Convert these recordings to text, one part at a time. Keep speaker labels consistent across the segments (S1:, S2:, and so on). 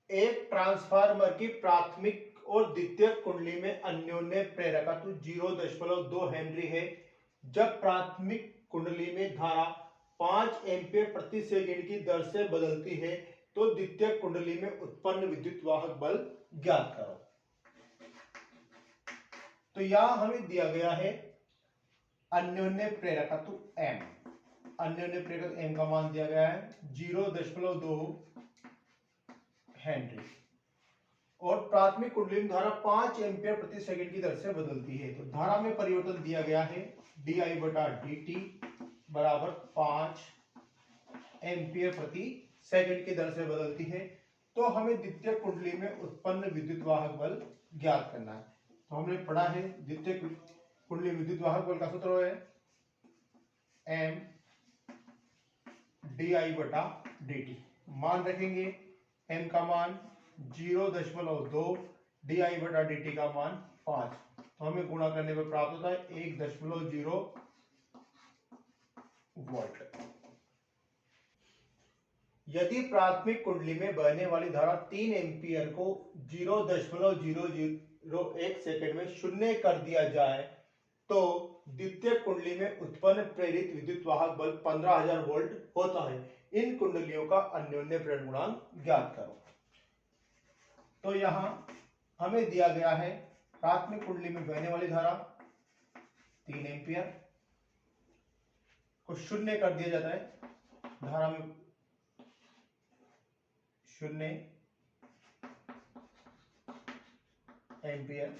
S1: एक ट्रांसफार्मर की प्राथमिक और द्वितीयक कुंडली में अन्योन्य प्रेरकत्व 0.2 हेनरी है। जब प्राथमिक कुंडली में धारा 5 एम्पीयर प्रति सेकंड की दर से बदलती है तो द्वितीयक कुंडली में उत्पन्न विद्युत वाहक बल ज्ञात करो। तो यहां हमें दिया गया है अन्योन्य प्रेरकत्व M, अन्योन्य प्रेरकत्व M का मान दिया गया है 0.2 हेनरी और प्राथमिक कुंडली में धारा 5 एम्पीयर प्रति सेकंड की दर से बदलती है। तो धारा में परिवर्तन दिया गया है di/dt बराबर 5 एम्पीयर प्रति सेकंड की दर से बदलती है। तो हमें द्वितीय कुंडली में उत्पन्न विद्युत वाहक बल ज्ञात करना है। तो हमने पढ़ा है द्वितीय कुंडली विद्युत वाहक बल का सूत्र है m di/dt। मान रखेंगे m का मान 0.2, di/dt का मान 5। तो हमें गुणा करने पर प्राप्त होता है 1.0 वोल्ट। यदि प्राथमिक कुंडली में बहने वाली धारा 3 एम्पीयर को 0.001 सेकंड में शून्य कर दिया जाए तो द्वितीय कुंडली में उत्पन्न प्रेरित विद्युत वाहक बल 15,000 वोल्ट होता है। इन कुंडलियों का अन्योन्य प्रेरण गुणांक ज्ञात करो। तो यहां हमें दिया गया है प्राथमिक कुंडली में बहने वाली धारा 3 एम्पीयर को शून्य कर दिया जाता है। धारा में 0 एम्पीयर,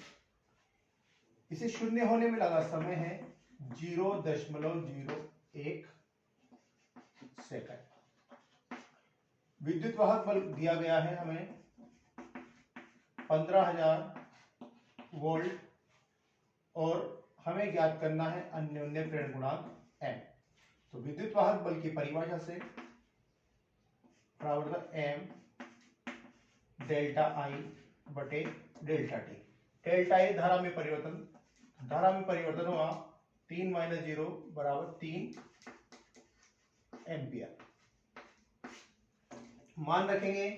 S1: इसे शून्य होने में लगा समय है 0.01 सेकंड। विद्युत वाहक बल दिया गया है हमें 15,000 वोल्ट और हमें ज्ञात करना है अन्योन्य प्रेरण गुणांक M। तो विद्युत वाहक बल की परिभाषा से बराबर M डेल्टा I बटे डेल्टा टी। डेल्टा I धारा में परिवर्तन हुआ 3 - 0 बराबर 3 एम्पियर। मान रखेंगे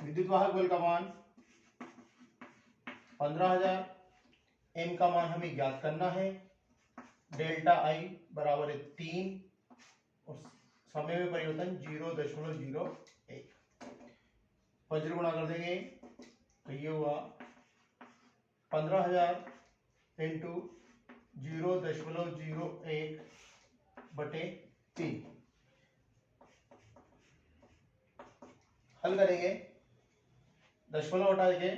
S1: विद्युत वाहक बल का मान 15,000, M का मान हमें ज्ञात करना है, डेल्टा I बराबर है 3 और समय में परिवर्तन 0.01। वज्र गुणा कर देंगे तो ये हुआ 15,000 इंटू 0.01 बटे 3। हल करेंगे, दशमलव हटा के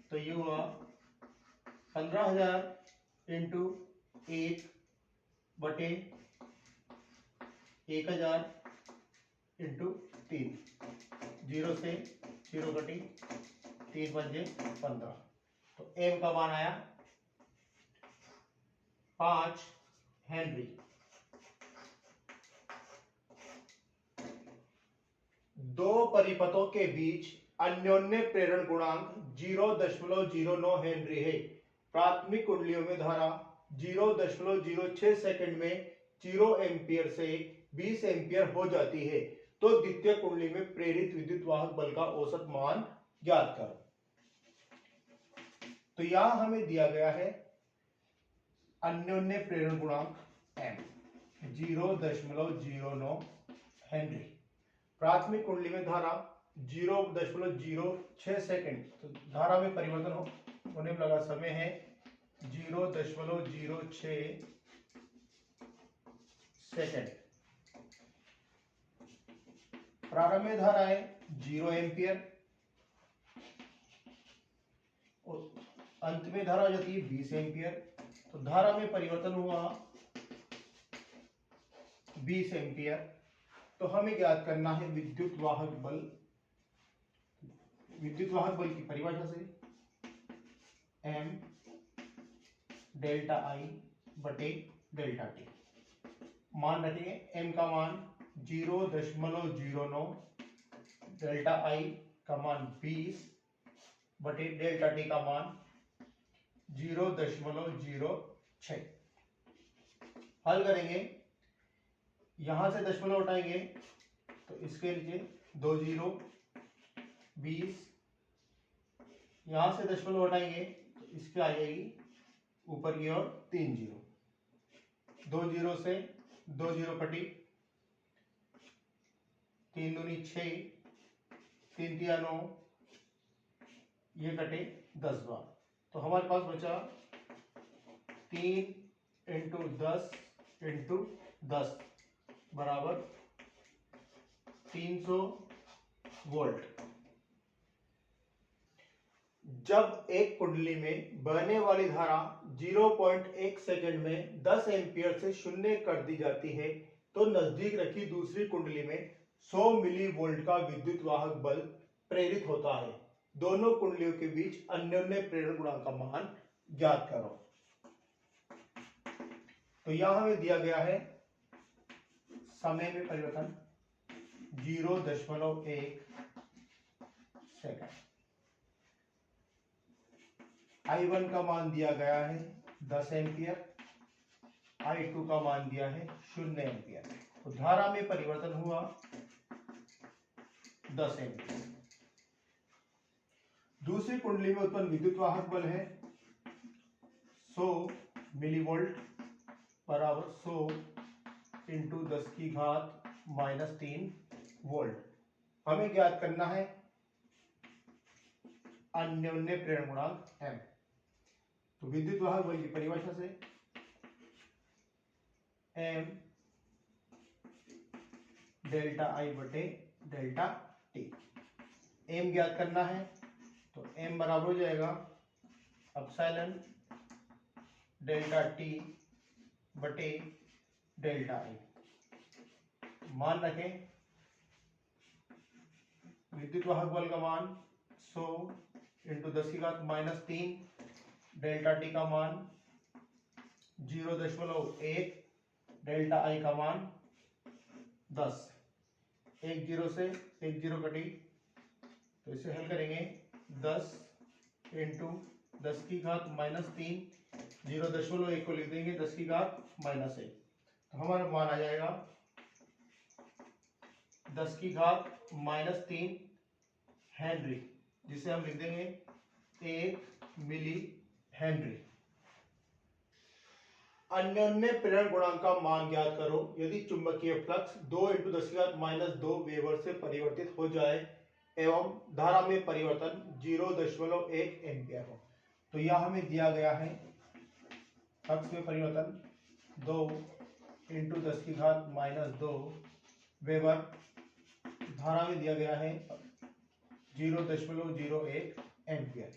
S1: तो ये हुआ 15,000 इंटू 1 बटे 1,000 इंटू 3, 0 से 0 कटी 3 पंजे 15। तो M का मान आया 5 हेनरी। दो परिपथों के बीच अन्योन्य प्रेरण गुणांक 0.09 हेनरी है। प्राथमिक कुंडलियों में धारा 0.06 सेकंड में 0 एम्पीयर से 20 एम्पीयर हो जाती है। तो द्वितीय कुंडली में प्रेरित विद्युत वाहक बल का औसत मान ज्ञात करो। तो यहां हमें दिया गया है अन्योन्य प्रेरण गुणांक M 0.09 हेनरी। प्राथमिक कुंडली में धारा 0.06 सेकंड, तो धारा में परिवर्तन होने में लगा समय है 0.06 सेकंड। प्रारंभ में धारा है 0 एम्पियर और अंत में धारा हो जाती है 20 एम्पियर। तो धारा में परिवर्तन हुआ 20 एम्पियर। तो हमें ज्ञात करना है विद्युत वाहक बल। विद्युत वाहक बल की परिभाषा से M डेल्टा I बटे डेल्टा टी। मान रखेंगे M का मान 0.09, डेल्टा I का मान 20 बटे डेल्टा टी का मान 0.06। हल करेंगे, यहां से दशमलव उठाएंगे तो इसके नीचे 2 जीरो 20, यहां से दशमलव हटाएंगे तो इसके आ जाएगी ऊपर की ओर 3 जीरो, 2 जीरो से 2 जीरो कटी, 3 दूनी 6, 3 तिया 9, ये कटे 10 बार, तो हमारे पास बचा 3 इंटू 10 इंटू 10 बराबर 300 वोल्ट। जब एक कुंडली में बहने वाली धारा 0.1 सेकंड में 10 एम्पियर से शून्य कर दी जाती है तो नजदीक रखी दूसरी कुंडली में 100 मिली वोल्ट का विद्युत वाहक बल प्रेरित होता है। दोनों कुंडलियों के बीच अन्योन्य प्रेरण गुणांक का मान ज्ञात करो। तो यहां हमें दिया गया है समय में परिवर्तन 0.1 सेकंड, I1 का मान दिया गया है 10 एम्पियर, I2 का मान दिया है 0 एम्पियर, तो धारा में परिवर्तन हुआ 10 एम्पियर। दूसरी कुंडली में उत्पन्न विद्युत वाहक बल है 100 मिलीवोल्ट बराबर 100 इंटू 10 की घात -3 वोल्ट। हमें ज्ञात करना है अन्योन्य प्रेरण गुणांक M। तो विद्युत वाहक बल की परिभाषा से M डेल्टा I बटे डेल्टा T। M ज्ञात करना है तो M बराबर हो जाएगा एप्सिलॉन डेल्टा T बटे डेल्टा I। मान रखें विद्युत वाहक बल का मान 100 इंटू 10 की घात -3, डेल्टा T का मान 0.1, डेल्टा I का मान 10, 1 जीरो से 1 जीरो कटी, तो इसे हल करेंगे 10 इंटू 10 की घात -3, 0.1 को लिख देंगे 10 की घात -1, तो हमारा मान आ जाएगा 10 की घात -3 हेनरी, जिसे हम लिख देंगे 1 मिली हेनरी। अन्योन्य प्रेरण गुणांक का मान ज्ञात करो यदि चुंबकीय फ्लक्स 2 इंटू 10 की घात -2 वेबर से परिवर्तित हो जाए एवं धारा में परिवर्तन 0.1 एम्पियर हो। तो यह हमें दिया गया है फ्लक्स में परिवर्तन 2 इंटू 10 की घात -2 वेबर, धारा में दिया गया है 0.01 एम्पियर।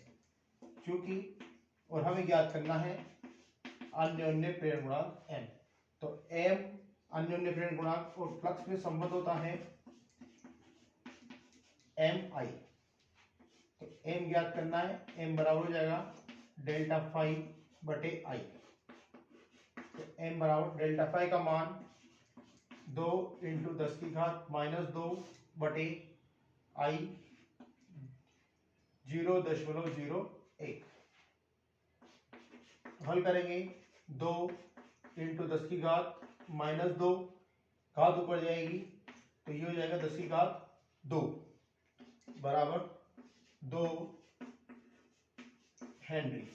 S1: चूंकि और हमें ज्ञात करना है अन्योन्य प्रेरण गुणांक M। तो M अन्योन्य प्रेरण गुणांक और फ्लक्स में संबंध होता है MI। तो M ज्ञात करना है, M बराबर हो जाएगा डेल्टा फाई बटे I। तो M बराबर डेल्टा फाई का मान 2 इंटू 10 की घात -2 बटे I 0.01। हल करेंगे 2 इंटू 10 की घात -2, घात ऊपर जाएगी तो ये हो जाएगा 10 की घात 2 बराबर 2 हेनरी।